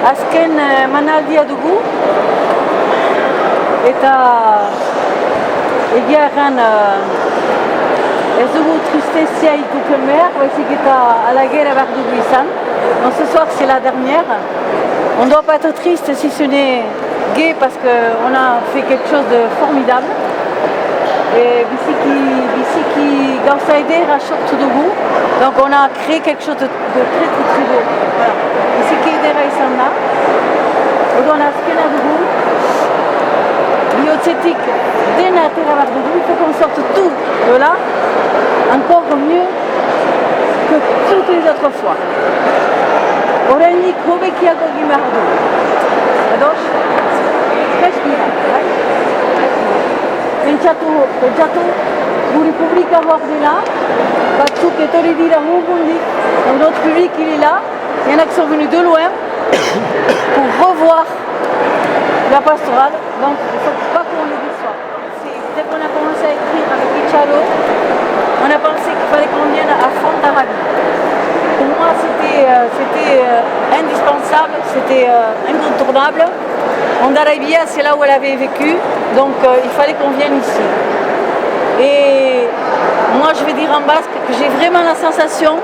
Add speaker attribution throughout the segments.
Speaker 1: azken manaldia dugu eta egia erran ez dugu tristezia ikuken behar, baizik eta alagera behar dugu izan. Donc ce soir c'est la dernière. On ne doit pas être triste si ce n'est gai parce qu'on a fait quelque chose de formidable. Et Bissiki Gausaider a sorti de goût. Donc on a créé quelque chose de très très très beau. Voilà. Bissiki Dera Isana. On a ce qu'on a de goût. Biocétique, Dena Terra de goût. Il faut qu'on sorte tout de là encore mieux que toutes les autres fois. Orani Kobekiago Gimardo. Adosh. Respira. Pentsatu gure publika hor dela, batzuk etorri dira mugundik, notre public il est là, il y en a qui sont venus de loin pour revoir la pastorale, donc il ne faut pas qu'on le déçoive. Dès qu'on a commencé à écrire avec Ichalo, on a pensé qu'il fallait qu'on vienne à Fontarabie. Pour moi c'était indispensable, c'était incontournable. Fontarabia, c'est là où elle avait vécu, donc il fallait qu'on vienne ici. Et moi je vais dire en basque que j'ai vraiment la sensation,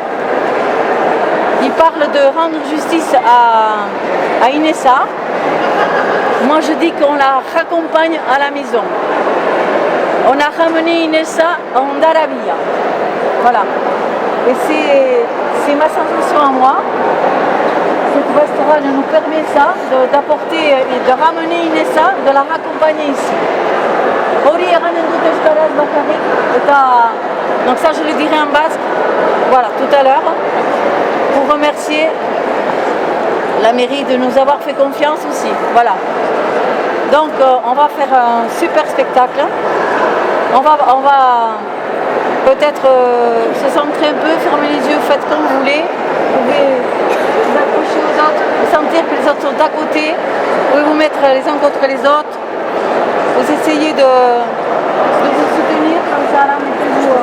Speaker 1: il parle de rendre justice à Inessa. Moi je dis qu'on la raccompagne à la maison. On a ramené Inessa en Fontarabia. Voilà. Et c'est ma sensation à moi. Cette restaurant nous permet ça, d'apporter et de ramener Inessa, de la raccompagner ici. Donc ça je le dirai en basque, voilà, tout à l'heure, pour remercier la mairie de nous avoir fait confiance aussi. Voilà. Donc on va faire un super spectacle. On va peut-être se centrer un peu, fermer les yeux, faites comme vous voulez. Vous pouvez vous accrocher aux autres, sentir que les autres sont à côté. Vous pouvez vous mettre les uns contre les autres. Vous essayez de vous soutenir comme ça, là, mettez-vous.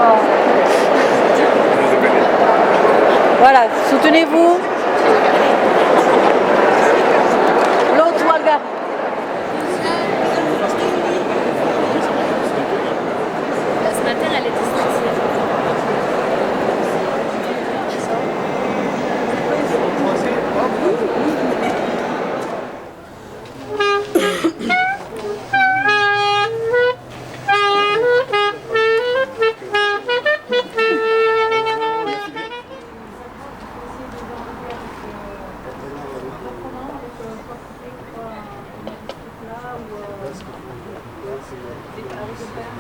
Speaker 1: Voilà, soutenez-vous. L'autre Walgari.
Speaker 2: Ce matin, elle était stressée.
Speaker 3: Portugal.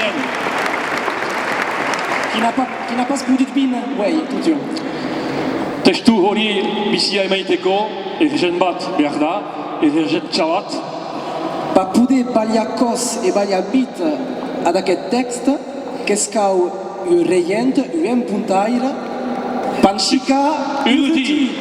Speaker 3: Etienne.
Speaker 4: Qui n'a pas pudut bin, ouais, tout dur.
Speaker 3: Testu hori bizia emaiteko, ergen bat behar da, ergen txabat.
Speaker 4: Pa pude baliakoz e baliabit ad aquest text, qu'escau reient, puntaire, Panchika
Speaker 3: Urruti.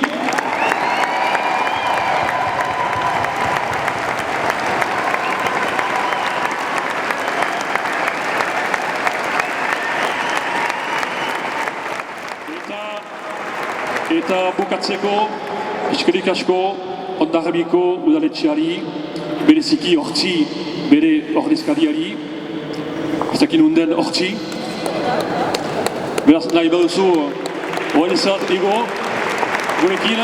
Speaker 3: Eta bukatzeko, eskerik asko, Hondarribiko udaletxeari, bereziki hortzi bere ordezkariari, ez dakin unden hortzi. Beraz, nahi baduzu, oen ezat ego, gurekin,